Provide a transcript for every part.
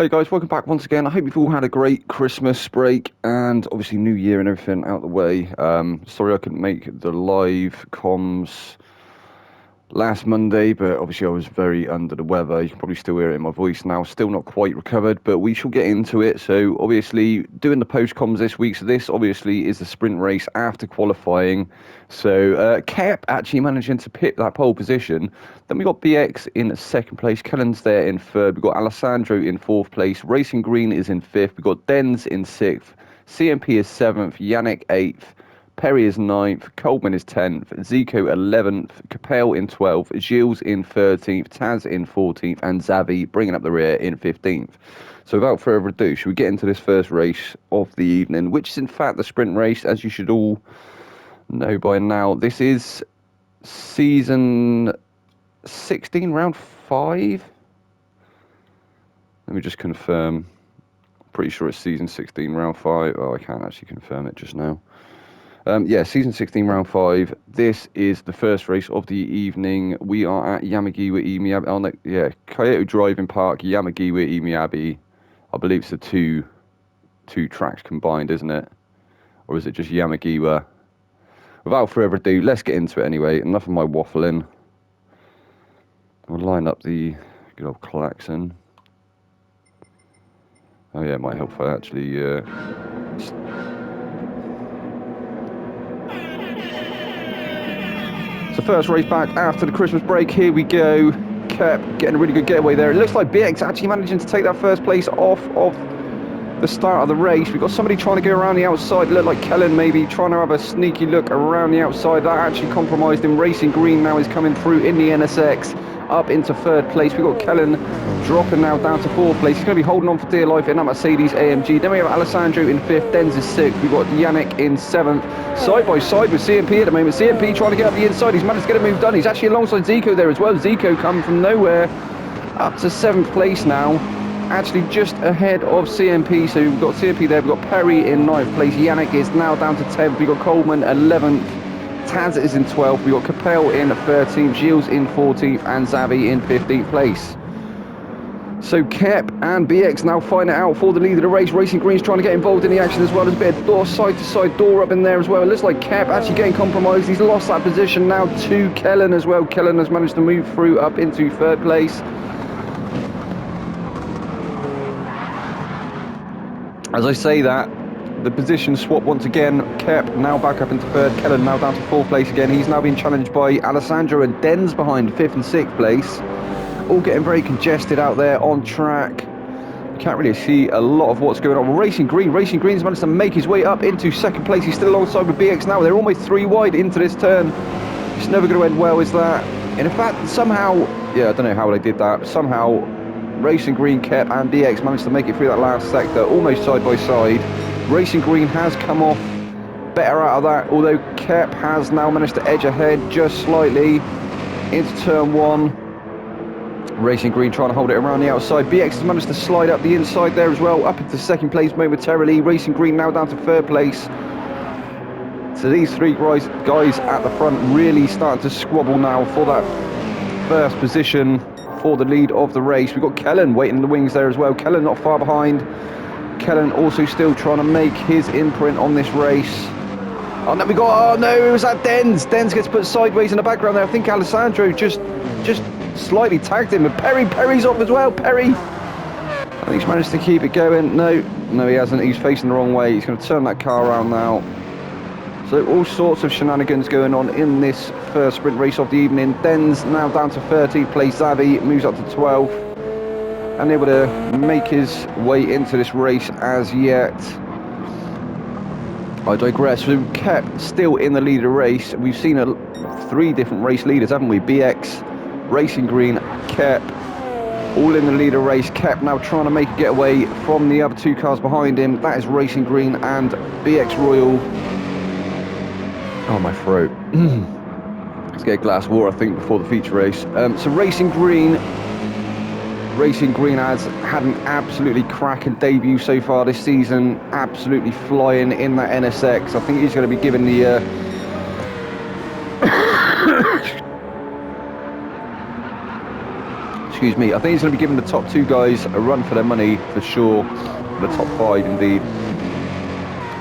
Hey guys, welcome back once again. I hope you've all had a great Christmas break and obviously New Year and everything out the way. Sorry I couldn't make the live comms last Monday, but obviously I was very under the weather. You can probably still hear it in my voice now. Still not quite recovered, but we shall get into it. So obviously doing the post comms this week. So this obviously is the sprint race after qualifying. So Kep actually managing to pick that pole position. Then we got BX in second place. Kellen's there in third. We got Alessandro in fourth place. Racing Green is in fifth. We got Denz in sixth. CMP is seventh. Yannick eighth. Perry is 9th, Coleman is 10th, Zico 11th, Capel in 12th, Gilles in 13th, Taz in 14th, and Xavi bringing up the rear in 15th. So without further ado, should we get into this first race of the evening, which is in fact the sprint race, as you should all know by now. This is season 16, round 5. Let me just confirm. Pretty sure it's season 16, round 5. Oh, I can't actually confirm it just now. Yeah, season 16, round 5. This is the first race of the evening. We are at Yamagiwa Imiyabi. Oh, no, yeah, Kyoto Driving Park, Yamagiwa Imiyabi. I believe it's the two tracks combined, isn't it? Or is it just Yamagiwa? Without further ado, let's get into it anyway. Enough of my waffling. We'll line up the good old klaxon. Oh yeah, it might help if I actually... So first race back after the Christmas break, here we go. Kep getting a really good getaway there. It looks like BX actually managing to take that first place off of the start of the race. We've got somebody trying to go around the outside. It looked like Kellen maybe trying to have a sneaky look around the outside. That actually compromised him. Racing Green now is coming through in the NSX up into third place. We've got Kellen dropping now down to fourth place. He's going to be holding on for dear life in that Mercedes AMG. Then we have Alessandro in fifth. Denz is sixth. We've got Yannick in seventh. Side by side with CMP at the moment. CMP trying to get up the inside. He's managed to get a move done. He's actually alongside Zico there as well. Zico coming from nowhere up to seventh place now. Actually just ahead of CMP. So we've got CMP there. We've got Perry in ninth place. Yannick is now down to 10th. We've got Coleman 11th. Taz is in 12th. We've got Capel in 13th. Gilles in 14th. And Xavi in 15th place. So Kep and BX now find it out for the lead of the race. Racing Green's trying to get involved in the action as well. There's a bit of door, side-to-side door up in there as well. It looks like Kep actually getting compromised. He's lost that position now to Kellen as well. Kellen has managed to move through up into third place. As I say that, the position swap once again. Kep now back up into third. Kellen now down to fourth place again. He's now being challenged by Alessandro and Denz behind fifth and sixth place. All getting very congested out there on track. You can't really see a lot of what's going on. Racing Green's managed to make his way up into second place. He's still alongside with BX now. They're almost 3 wide into this turn. It's never going to end well, is that? And in fact, somehow, yeah, I don't know how they did that, but somehow Racing Green, Kep and BX managed to make it through that last sector, almost side by side. Racing Green has come off better out of that, although Kep has now managed to edge ahead just slightly into turn 1. Racing Green trying to hold it around the outside. BX has managed to slide up the inside there as well, up into second place momentarily. Racing Green now down to third place. So these three guys at the front really starting to squabble now for that first position for the lead of the race. We've got Kellen waiting in the wings there as well. Kellen not far behind. Kellen also still trying to make his imprint on this race. Oh no, it was that Denz. Denz gets put sideways in the background there. I think Alessandro just slightly tagged him, and Perry's off as well. Perry, I think he's managed to keep it going. No, he hasn't. He's facing the wrong way. He's going to turn that car around now. So all sorts of shenanigans going on in this first sprint race of the evening. Denz now down to 13th place. Xavi moves up to 12th, and able to make his way into this race as yet. I digress. So Kep still in the lead of the race. We've seen 3 different race leaders, haven't we? BX, Racing Green, Kep, all in the leader race. Kep now trying to make a getaway from the other 2 cars behind him. That is Racing Green and BX Royal. Oh, my throat. Let's get a glass of water, I think, before the feature race. So Racing Green has had an absolutely cracking debut so far this season. Absolutely flying in that NSX. I think he's going to be given the... excuse me, I think he's going to be giving the top 2 guys a run for their money for sure. The top 5 indeed.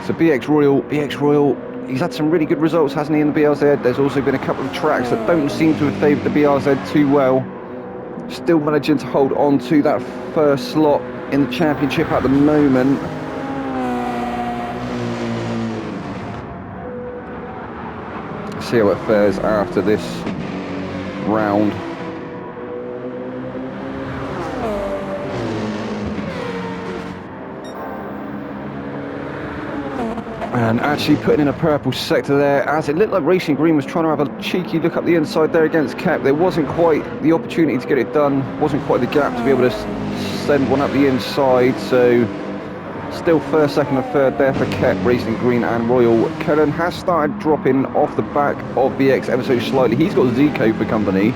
So BX Royal, he's had some really good results, hasn't he, in the BRZ? There's also been a couple of tracks that don't seem to have favoured the BRZ too well. Still managing to hold on to that first slot in the championship at the moment. See how it fares after this round. And actually putting in a purple sector there, as it looked like Racing Green was trying to have a cheeky look up the inside there against Kep. There wasn't quite the opportunity to get it done, wasn't quite the gap to be able to send one up the inside, so still first, second and third there for Kep, Racing Green and Royal. Kellen has started dropping off the back of BX ever so slightly. He's got Zico for company.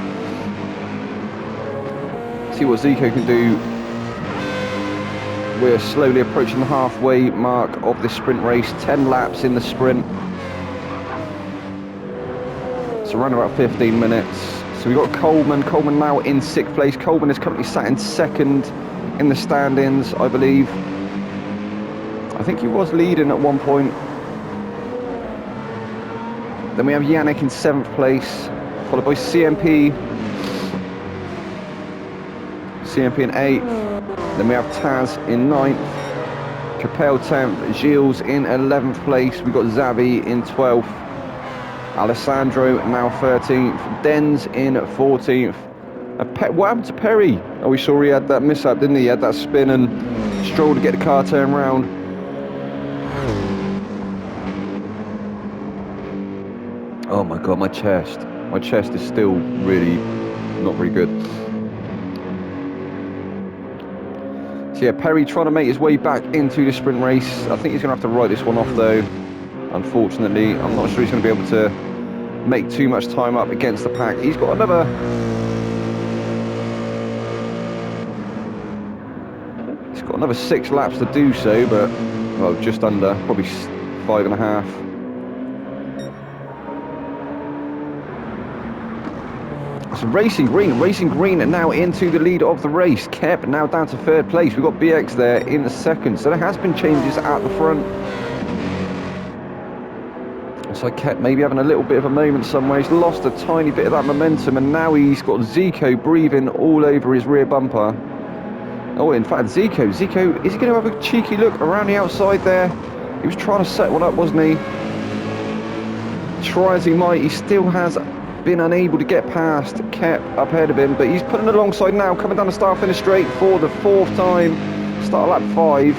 See what Zico can do. We're slowly approaching the halfway mark of this sprint race. 10 laps in the sprint. So around about 15 minutes. So we've got Coleman. Coleman now in 6th place. Coleman is currently sat in 2nd in the standings, I believe. I think he was leading at one point. Then we have Yannick in 7th place, followed by CMP. CMP in 8th. Then we have Taz in 9th. Capel 10th. Gilles in 11th place. We've got Xavi in 12th. Alessandro now 13th. Denz in 14th. What happened to Perry? Oh, we saw he had that mishap, didn't he? He had that spin and struggled to get the car turned round. Oh my god, my chest. My chest is still really not very good. So yeah, Perry trying to make his way back into the sprint race. I think he's going to have to write this one off though, unfortunately. I'm not sure he's going to be able to make too much time up against the pack. He's got another... He's got another 6 laps to do so, but, well, just under, probably 5.5. So Racing Green are now into the lead of the race. Kep now down to 3rd place. We've got BX there in the 2nd. So there has been changes at the front. So Kep maybe having a little bit of a moment somewhere. He's lost a tiny bit of that momentum, and now he's got Zico breathing all over his rear bumper. Oh, in fact, Zico, is he going to have a cheeky look around the outside there? He was trying to set one up, wasn't he? Try as he might, he still has been unable to get past Kep up ahead of him, but he's putting alongside now, coming down the start-finish straight for the 4th time. Start lap 5.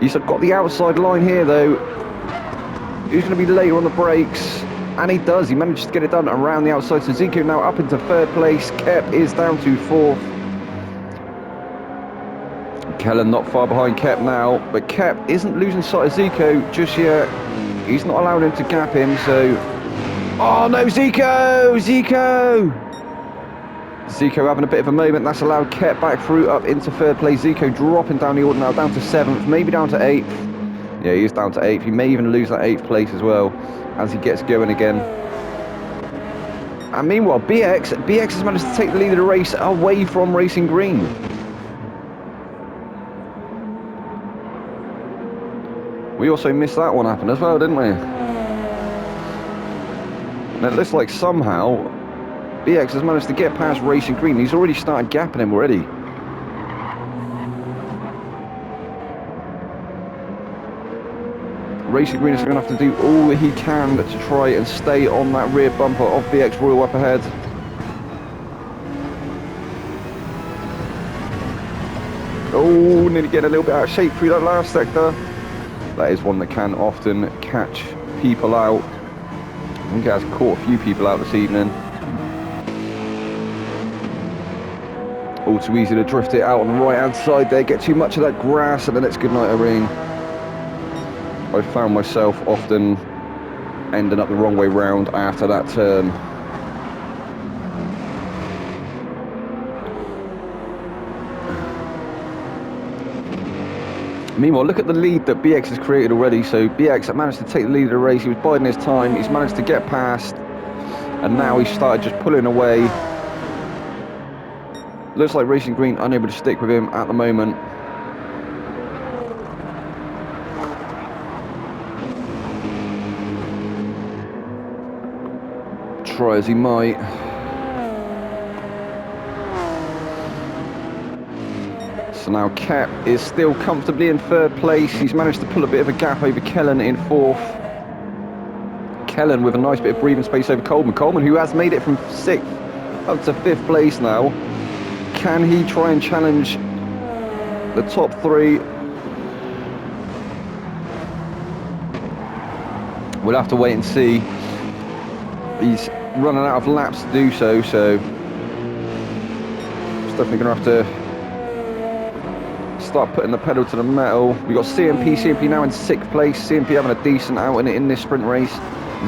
He's got the outside line here, though. He's going to be later on the brakes, and he does. He manages to get it done around the outside. So Zico now up into 3rd place. Kep is down to 4th. Kellen not far behind Kep now, but Kep isn't losing sight of Zico just yet. He's not allowing him to gap him, so... Oh no, Zico! Zico having a bit of a moment. That's allowed Kep back through up into 3rd place. Zico dropping down the order now, down to 7th, maybe down to 8th. Yeah, he is down to 8th. He may even lose that 8th place as well as he gets going again. And meanwhile, BX has managed to take the lead of the race away from Racing Green. We also missed that one happen as well, didn't we? And it looks like somehow BX has managed to get past Racing Green. He's already started gapping him already. Racing Green is going to have to do all he can to try and stay on that rear bumper of BX Royal up ahead. Oh, nearly getting a little bit out of shape through that last sector. That is one that can often catch people out. I think it has caught a few people out this evening. All too easy to drift it out on the right hand side there, get too much of that grass, and then it's good night, Irene. I found myself often ending up the wrong way round after that turn. Meanwhile, look at the lead that BX has created already. So BX managed to take the lead of the race. He was biding his time. He's managed to get past. And now he's started just pulling away. Looks like Racing Green unable to stick with him at the moment. Try as he might. So now Kep is still comfortably in third place. He's managed to pull a bit of a gap over Kellen in fourth. Kellen with a nice bit of breathing space over Coleman. Coleman, who has made it from sixth up to fifth place now. Can he try and challenge the top three? We'll have to wait and see. He's running out of laps to do so, so he's definitely going to have to start putting the pedal to the metal. We've got CMP now in sixth place. CMP having a decent outing in this sprint race.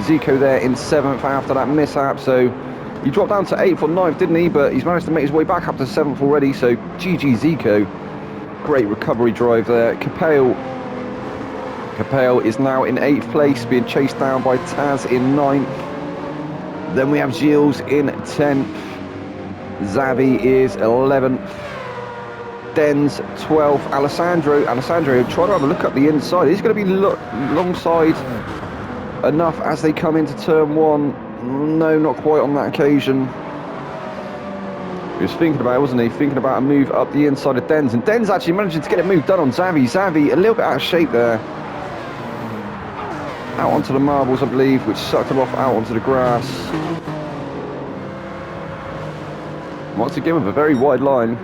Zico there in seventh after that mishap, so he dropped down to eighth or ninth, didn't he? But he's managed to make his way back up to seventh already, so GG Zico. Great recovery drive there. Capel is now in eighth place, being chased down by Taz in ninth. Then we have Gilles in 10th. Xavi is 11th. Dens 12th. Alessandro trying to have a look up the inside. He's going to be alongside enough as they come into turn one. No, not quite on that occasion. He was thinking about it, wasn't he? Thinking about a move up the inside of Dens. And Dens actually managing to get a move done on Xavi. Xavi a little bit out of shape there. Out onto the marbles, I believe, which sucked him off out onto the grass. Once again with a very wide line.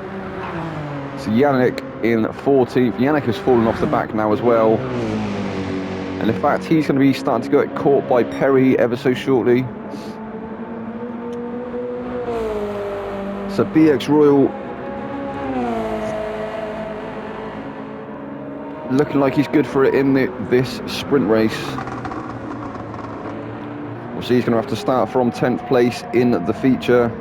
So Yannick in 14th. Yannick has fallen off the back now as well. And in fact, he's going to be starting to get caught by Perry ever so shortly. So BX Royal looking like he's good for it in this sprint race. We'll see, he's going to have to start from 10th place in the feature.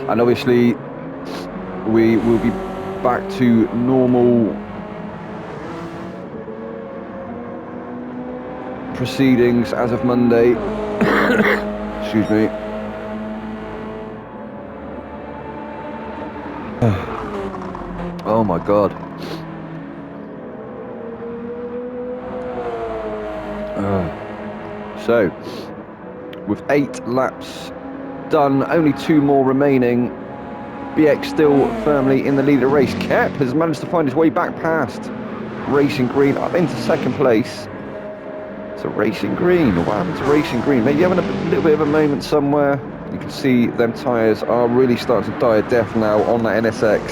And obviously we will be back to normal proceedings as of Monday. Excuse me. Oh my God. So, with 8 laps done, only 2 more remaining. BX still firmly in the lead of the race. Kep has managed to find his way back past Racing Green up into second place. So Racing Green, what happened to Racing Green? Maybe having a little bit of a moment somewhere. You can see them tyres are really starting to die a death now on that NSX,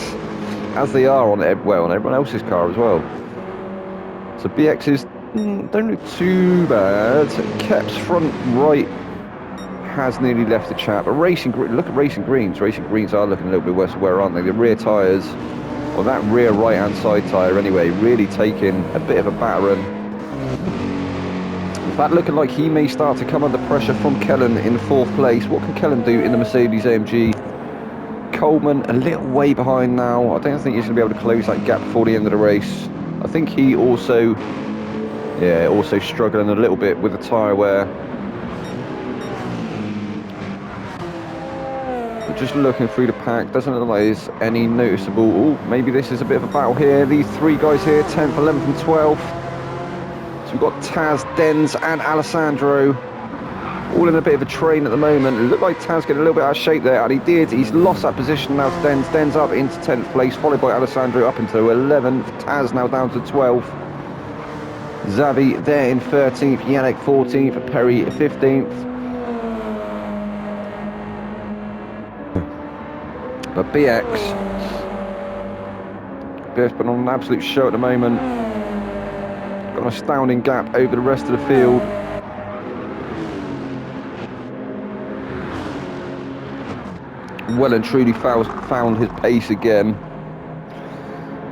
as they are on everyone else's car as well. So BX's don't look too bad. Kep's front right has nearly left the chat, but look at Racing Greens. Racing Greens are looking a little bit worse where, aren't they? The rear tyres, or that rear right-hand side tyre anyway, really taking a bit of a battering. In fact, looking like he may start to come under pressure from Kellen in 4th place. What can Kellen do in the Mercedes AMG? Coleman a little way behind now. I don't think he's going to be able to close that gap before the end of the race. I think he also struggling a little bit with the tyre wear. Just looking through the pack, doesn't look like there's any noticeable. Oh, maybe this is a bit of a battle here. These 3 guys here, 10th, 11th and 12th. So we've got Taz, Dens and Alessandro all in a bit of a train at the moment. It looked like Taz getting a little bit out of shape there, and he did. He's lost that position now to Dens. Dens up into 10th place, followed by Alessandro up into 11th. Taz now down to 12th. Xavi there in 13th, Yannick 14th, Perry 15th. But BX's been on an absolute show at the moment. Got an astounding gap over the rest of the field. Well and truly found his pace again.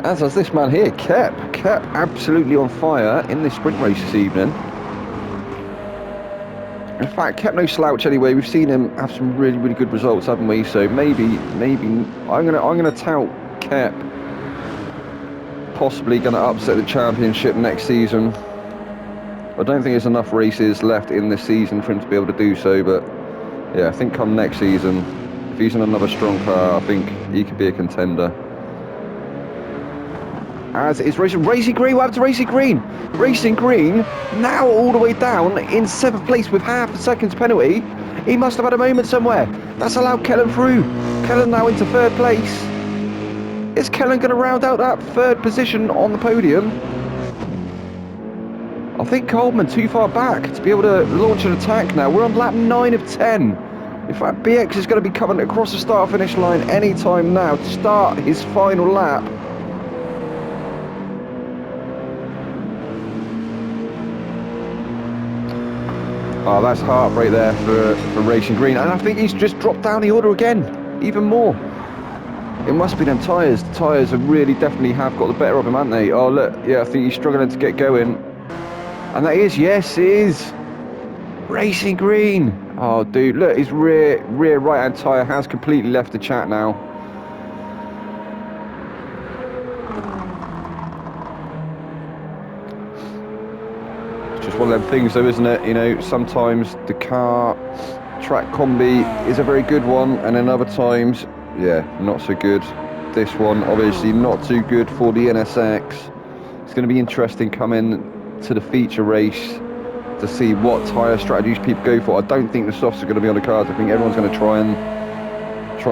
As has this man here, Kep. Kep absolutely on fire in this sprint race this evening. In fact, kept no slouch anyway. We've seen him have some really, really good results, haven't we? So maybe I'm gonna tout Kep possibly gonna upset the championship next season. I don't think there's enough races left in this season for him to be able to do so, but yeah, I think come next season, if he's in another strong car, I think he could be a contender. As is Racing Green. What happened to Racing Green? Racing Green now all the way down in 7th place with half a second's penalty. He must have had a moment somewhere. That's allowed Kellen through. Kellen now into 3rd place. Is Kellen going to round out that 3rd position on the podium? I think Coleman too far back to be able to launch an attack now. We're on lap 9 of 10. In fact, BX is going to be coming across the start-finish line any time now to start his final lap. Oh, that's heartbreak there for Racing Green. And I think he's just dropped down the order again, even more. It must be them tyres. The tyres have really definitely have got the better of him, haven't they? Oh, look, yeah, I think he's struggling to get going. And that is, yes, it is. Racing Green. Oh, dude, look, his rear right-hand tyre has completely left the chat now. It's just one of them things, though, isn't it? You know, sometimes the car track combi is a very good one, and then other times, yeah, not so good. This one, obviously, not too good for the NSX. It's going to be interesting coming to the feature race to see what tyre strategies people go for. I don't think the softs are going to be on the cards. I think everyone's going to try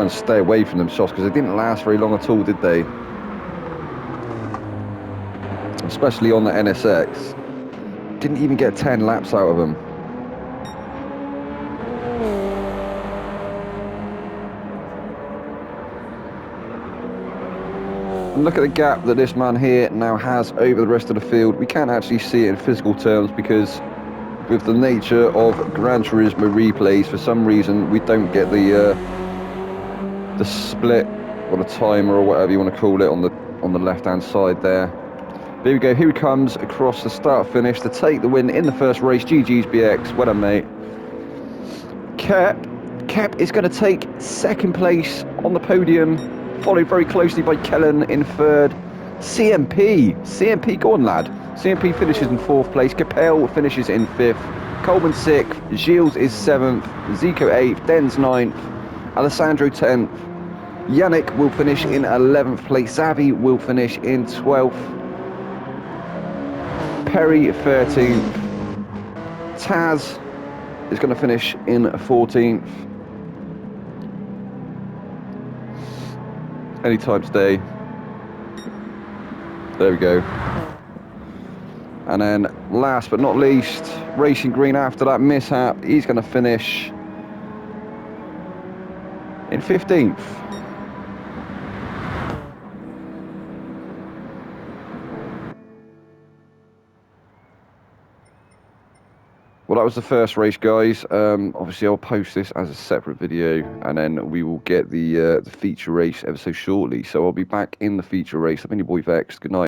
and stay away from them softs because they didn't last very long at all, did they? Especially on the NSX. Didn't even get 10 laps out of them. And look at the gap that this man here now has over the rest of the field. We can't actually see it in physical terms because with the nature of Gran Turismo replays, for some reason we don't get the split or the timer or whatever you want to call it on the left-hand side there. There we go. Here he comes across the start finish to take the win in the first race. GG's BX. Well done, mate. Kep is going to take 2nd place on the podium, followed very closely by Kellen in 3rd. CMP, go on, lad. CMP finishes in 4th place. Capel finishes in 5th. Coleman 6th. Gilles is 7th. Zico 8th. Denz 9th. Alessandro 10th. Yannick will finish in 11th place. Xavi will finish in 12th. Perry 13th. Taz is going to finish in 14th. Anytime today. There we go. And then last but not least, Racing Green, after that mishap, he's going to finish in 15th. Well, that was the first race, guys. Obviously, I'll post this as a separate video, and then we will get the feature race ever so shortly. So I'll be back in the feature race. I've been your boy Vex. Good night.